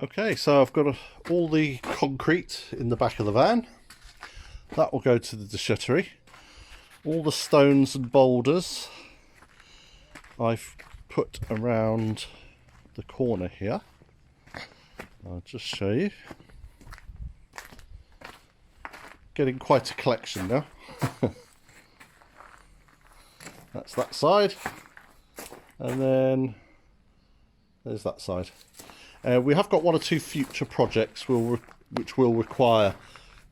Okay, so I've got all the concrete in the back of the van. That will go to the déchetterie. All the stones and boulders I've put around the corner here. I'll just show you. Getting quite a collection now. That's that side. And then there's that side. We have got one or two future projects which will require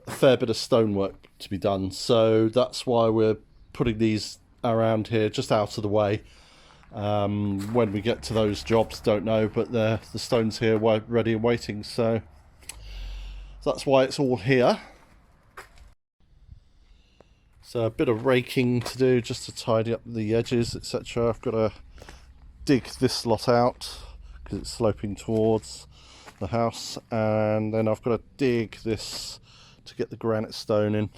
a fair bit of stonework to be done. So that's why we're putting these around here just out of the way. When we get to those jobs, don't know, but the stone's here ready and waiting. So that's why it's all here. So a bit of raking to do just to tidy up the edges, etc. I've got to dig this lot out because it's sloping towards the house, and then I've got to dig this to get the granite stone in,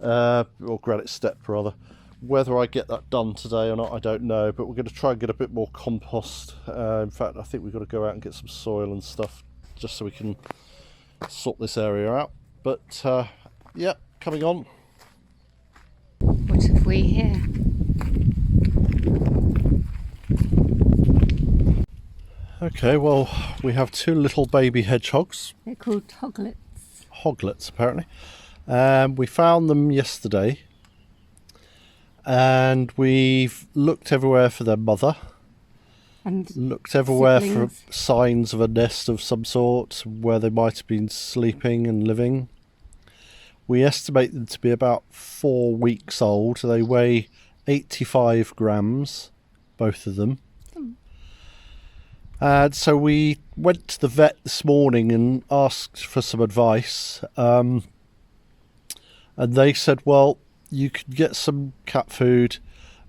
or granite step rather. Whether I get that done today or not, I don't know, but we're going to try and get a bit more compost. In fact, I think we've got to go out and get some soil and stuff just so we can sort this area out. But yeah, coming on. What have we here? Okay, well, we have two little baby hedgehogs. They're called hoglets. Hoglets, apparently. We found them yesterday, and we've looked everywhere for their mother. And looked everywhere siblings. For signs of a nest of some sort, where they might have been sleeping and living. We estimate them to be about 4 weeks old. They weigh 85 grams, both of them. And so we went to the vet this morning and asked for some advice. And they said, well, you could get some cat food,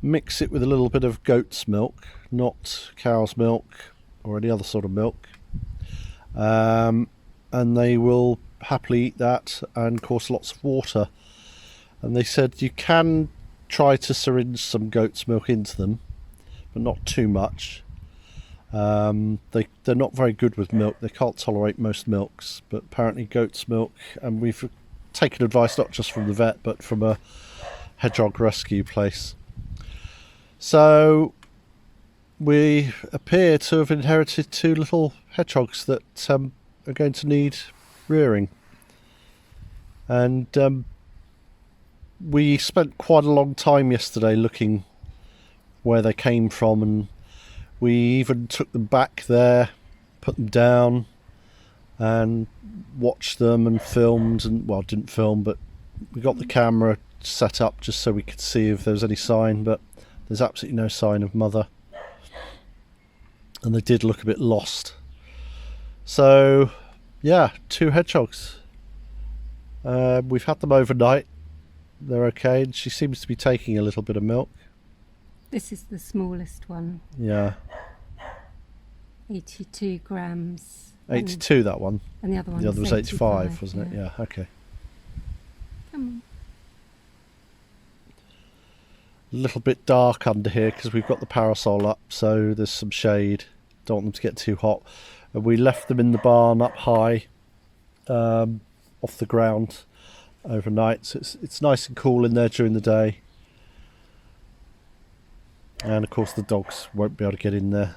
mix it with a little bit of goat's milk, not cow's milk or any other sort of milk. And they will happily eat that, and of course lots of water. And they said you can try to syringe some goat's milk into them, but not too much. They're not very good with milk. They can't tolerate most milks, but apparently goat's milk, and we've taken advice not just from the vet but from a hedgehog rescue place. So we appear to have inherited two little hedgehogs that are going to need rearing. And we spent quite a long time yesterday looking where they came from, and we even took them back there, put them down and watched them and filmed, and well, didn't film, but we got the camera set up just so we could see if there was any sign, but there's absolutely no sign of mother, and they did look a bit lost. So yeah, two hedgehogs. We've had them overnight. They're okay, and she seems to be taking a little bit of milk. This is the smallest one. Yeah. 82 grams. 82, that one. And the other one The other was 85, wasn't it? Yeah. Yeah, okay. Come on. A little bit dark under here because we've got the parasol up, so there's some shade. Don't want them to get too hot. And we left them in the barn up high, off the ground overnight, so it's nice and cool in there during the day. And of course the dogs won't be able to get in there.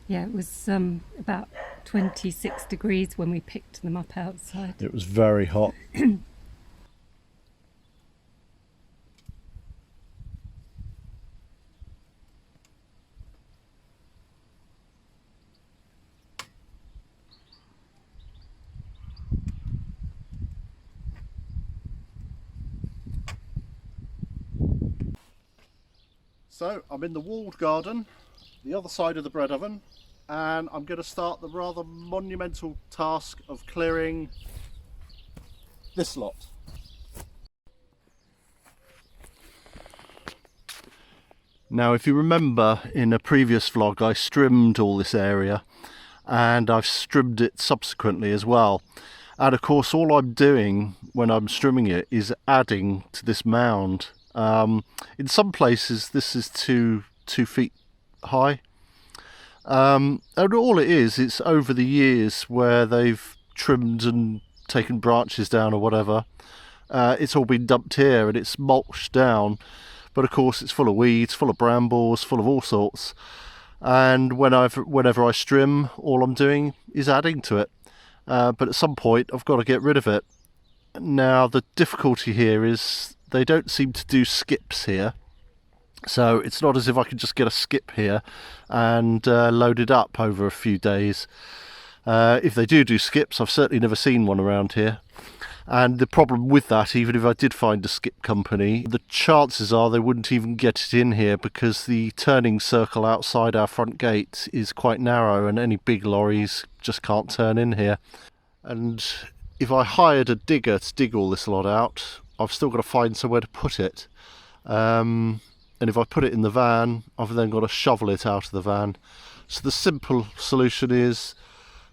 Yeah, it was about 26 degrees when we picked them up outside. It was very hot. So I'm in the walled garden, the other side of the bread oven, and I'm going to start the rather monumental task of clearing this lot. Now, if you remember, in a previous vlog I strimmed all this area, and I've strimmed it subsequently as well. And of course all I'm doing when I'm strimming it is adding to this mound. In some places this is two feet high, And all it is, it's over the years where they've trimmed and taken branches down or whatever. It's all been dumped here and it's mulched down, but of course it's full of weeds, full of brambles, full of all sorts. And whenever I trim, all I'm doing is adding to it. But at some point I've got to get rid of it. Now the difficulty here is they don't seem to do skips here, so it's not as if I can just get a skip here and load it up over a few days. If they do skips, I've certainly never seen one around here. And the problem with that, even if I did find a skip company, the chances are they wouldn't even get it in here because the turning circle outside our front gate is quite narrow and any big lorries just can't turn in here. And if I hired a digger to dig all this lot out, I've still got to find somewhere to put it. And if I put it in the van, I've then got to shovel it out of the van. So the simple solution is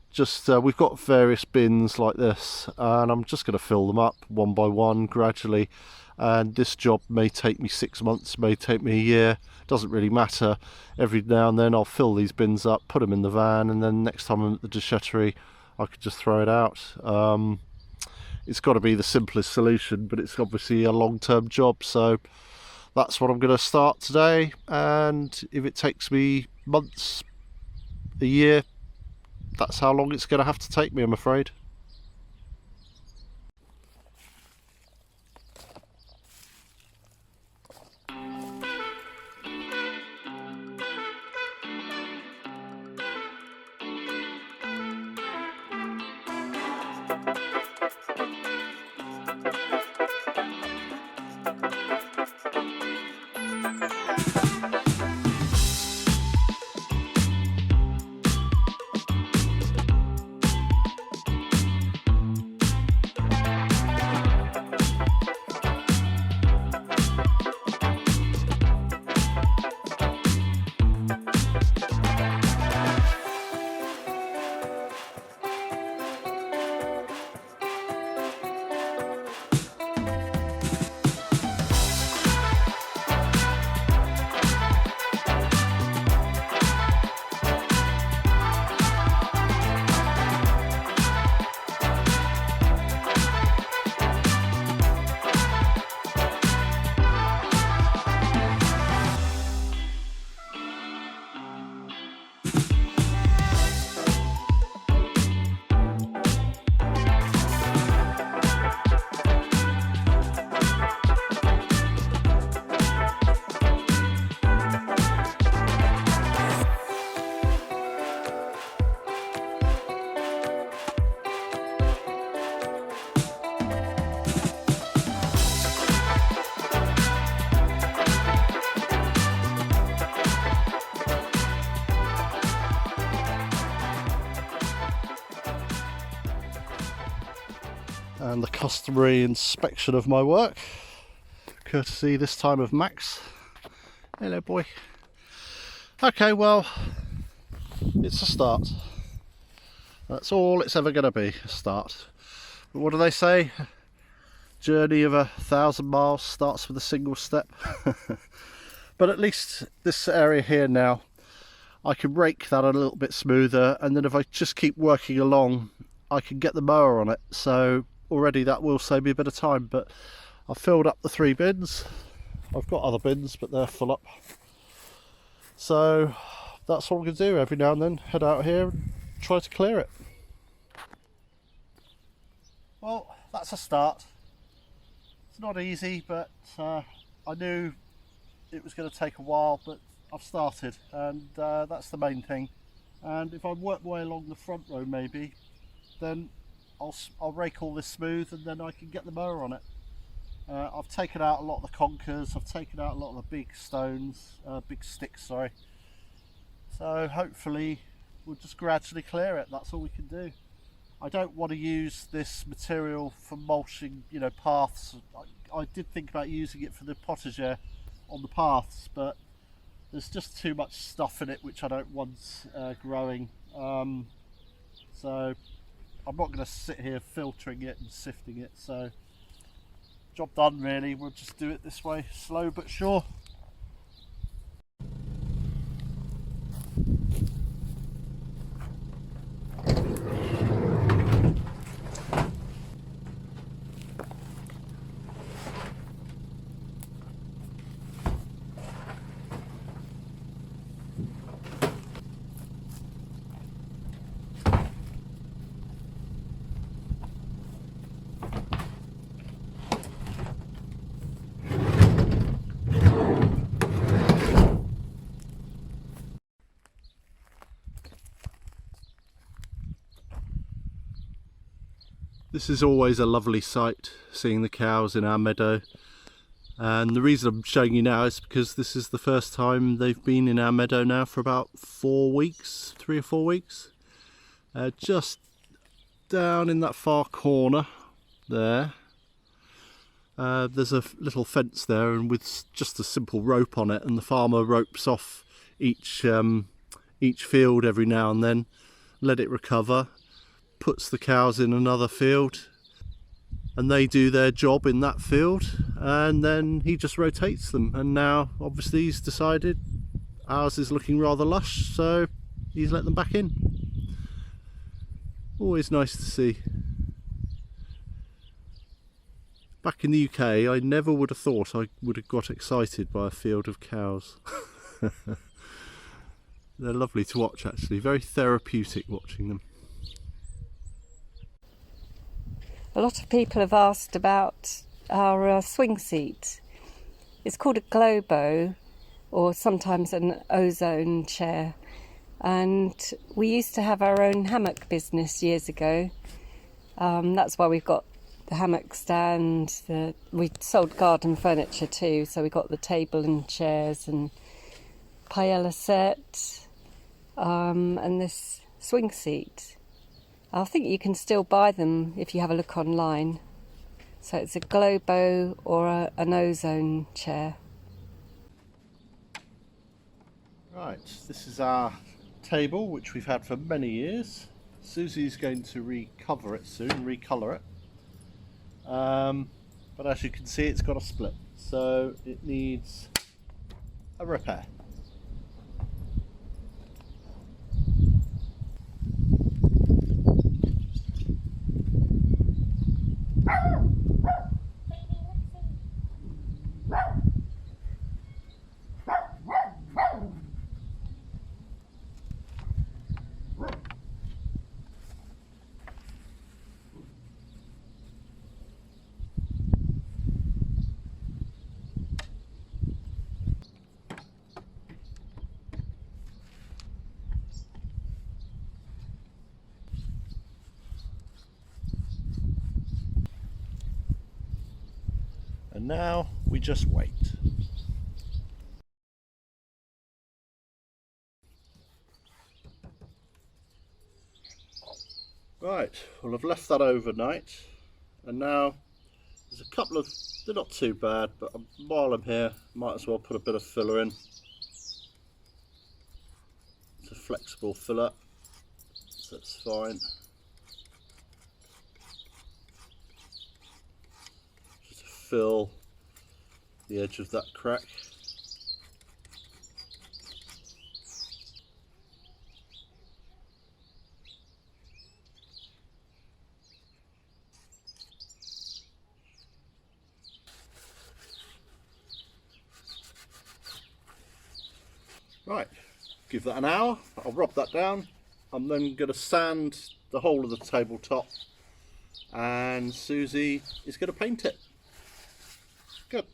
just, we've got various bins like this, and I'm just going to fill them up one by one gradually. And this job may take me 6 months, may take me a year, doesn't really matter. Every now and then I'll fill these bins up, put them in the van, and then next time I'm at the déchetterie, I could just throw it out. It's got to be the simplest solution, but it's obviously a long-term job, so that's what I'm going to start today. And if it takes me months, a year, that's how long it's going to have to take me, I'm afraid. And the customary inspection of my work, courtesy this time of Max. Hello boy. Okay, well, it's a start. That's all it's ever going to be, a start. But what do they say? Journey of 1,000 miles starts with a single step. But at least this area here now, I can rake that a little bit smoother, and then if I just keep working along, I can get the mower on it. So already that will save me a bit of time. But I've filled up the 3 bins. I've got other bins, but they're full up. So that's what I'm going to do every now and then, head out here and try to clear it. Well, that's a start. It's not easy, but I knew it was going to take a while, but I've started, and that's the main thing. And if I work my way along the front row maybe, then I'll rake all this smooth, and then I can get the mower on it. I've taken out a lot of the conkers, I've taken out a lot of the big stones, big sticks, sorry. So hopefully we'll just gradually clear it, that's all we can do. I don't want to use this material for mulching, you know, paths. I did think about using it for the potager on the paths, but there's just too much stuff in it which I don't want growing. So I'm not going to sit here filtering it and sifting it, so job done really. We'll just do it this way, slow but sure. This is always a lovely sight, seeing the cows in our meadow. And the reason I'm showing you now is because this is the first time they've been in our meadow now for about 4 weeks, 3 or 4 weeks. Just down in that far corner there, there's a little fence there, and with just a simple rope on it, and the farmer ropes off each field every now and then, let it recover, puts the cows in another field, and they do their job in that field, and then he just rotates them. And now obviously he's decided ours is looking rather lush, so he's let them back in. Always nice to see. Back in the UK, I never would have thought I would have got excited by a field of cows. They're lovely to watch, actually, very therapeutic watching them. A lot of people have asked about our swing seat. It's called a Globo, or sometimes an ozone chair. And we used to have our own hammock business years ago. That's why we've got the hammock stand. We sold garden furniture too, so we got the table and chairs and paella set, and this swing seat. I think you can still buy them if you have a look online. So it's a Globo or an ozone chair. Right, this is our table, which we've had for many years. Susie's going to recover it soon, recolour it. But as you can see, it's got a split, so it needs a repair. And now we just wait. Right, well, I've left that overnight, and now there's a couple of, they're not too bad, but while I'm here, might as well put a bit of filler in. It's a flexible filler, so that's fine. Just to fill the edge of that crack. Right, give that an hour, I'll rub that down. I'm then going to sand the whole of the tabletop, and Suzie is going to paint it. Good.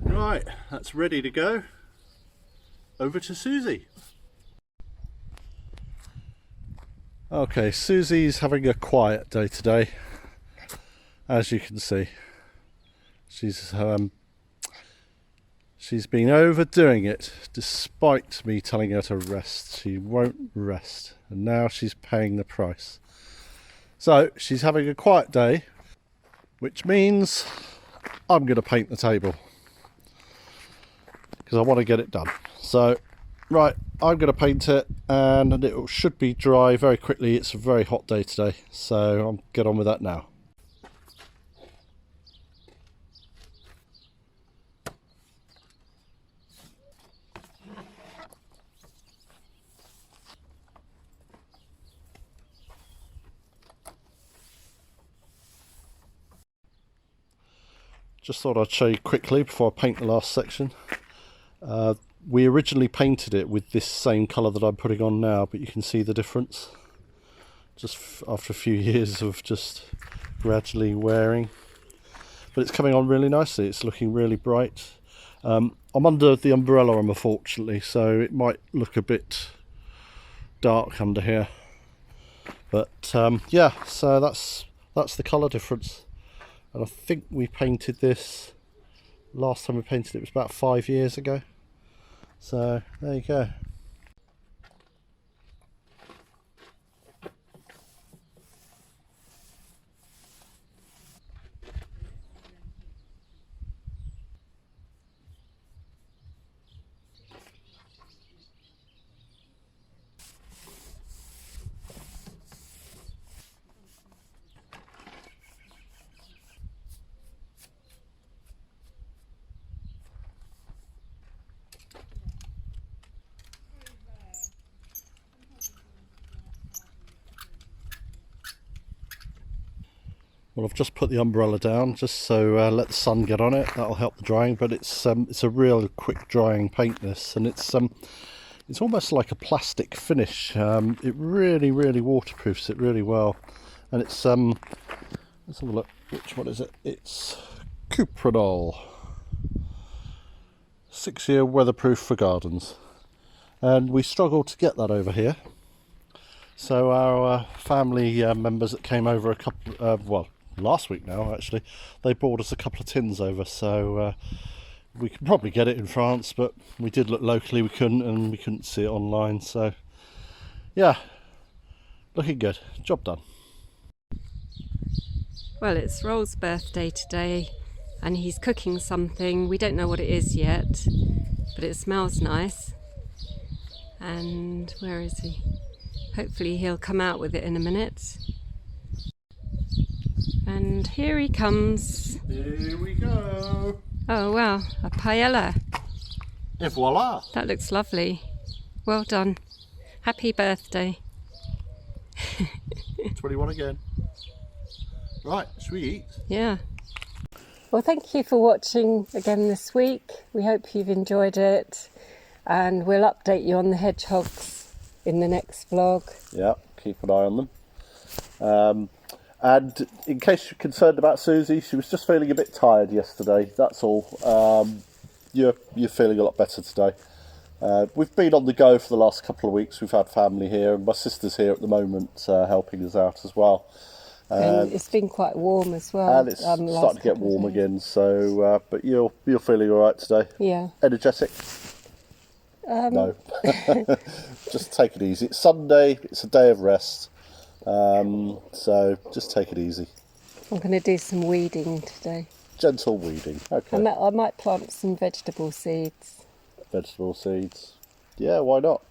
Right, that's ready to go. Over to Suzie. Okay, Susie's having a quiet day today, as you can see. She's been overdoing it, despite me telling her to rest. She won't rest, and now she's paying the price. So she's having a quiet day, which means I'm going to paint the table because I want to get it done. So, right, I'm going to paint it and it should be dry very quickly. It's a very hot day today, so I'll get on with that now. Just thought I'd show you quickly before I paint the last section. We originally painted it with this same colour that I'm putting on now, but you can see the difference just after a few years of just gradually wearing. But it's coming on really nicely. It's looking really bright. I'm under the umbrella, unfortunately, so it might look a bit dark under here. But yeah, so that's the colour difference. And I think we painted this, last time we painted it was about 5 years ago. So there you go. Well, I've just put the umbrella down just so let the sun get on it. That'll help the drying. But it's a real quick drying paint, this, and it's almost like a plastic finish. It really waterproofs it really well, and it's let's have a look. Which one is it? It's Cuprinol 6-year weatherproof for gardens, and we struggled to get that over here. So our family members that came over well, last week now actually, they brought us a couple of tins over, so we can probably get it in France, but we did look locally, we couldn't, and we couldn't see it online. So yeah, looking good. Job done. Well, it's Roll's birthday today and he's cooking something. We don't know what it is yet, but it smells nice. And where is he? Hopefully he'll come out with it in a minute. And here he comes. Here we go. Oh wow, a paella. Et voila. That looks lovely. Well done. Happy birthday. 21 again. Right, should we eat? Yeah. Well, thank you for watching again this week. We hope you've enjoyed it, and we'll update you on the hedgehogs in the next vlog. Yeah, keep an eye on them. And in case you're concerned about Suzie, she was just feeling a bit tired yesterday, that's all. You're feeling a lot better today. We've been on the go for the last couple of weeks. We've had family here, and my sister's here at the moment helping us out as well. And it's been quite warm as well. And it's starting to get warm again, so but you're feeling all right today? Yeah. Energetic? No. Just take it easy. It's Sunday, it's a day of rest, so just take it easy. I'm going to do some weeding today. Gentle weeding, okay. I might plant some vegetable seeds. Vegetable seeds, yeah, why not?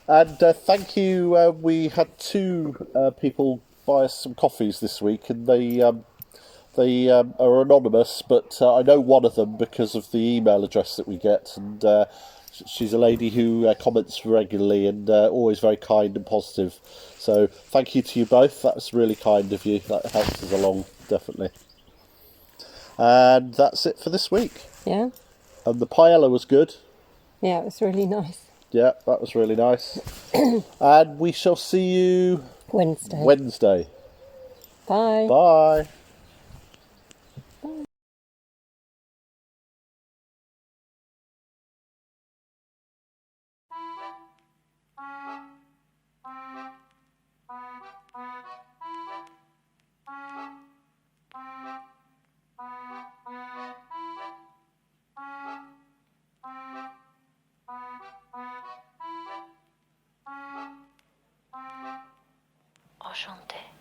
And thank you. We had 2 people buy us some coffees this week, and they are anonymous, but I know one of them because of the email address that we get, and she's a lady who comments regularly and always very kind and positive. So thank you to you both. That's really kind of you. That helps us along, definitely. And that's it for this week. Yeah. And the paella was good. Yeah, it was really nice. Yeah, that was really nice. And we shall see you Wednesday. Bye. Bye. enchanté.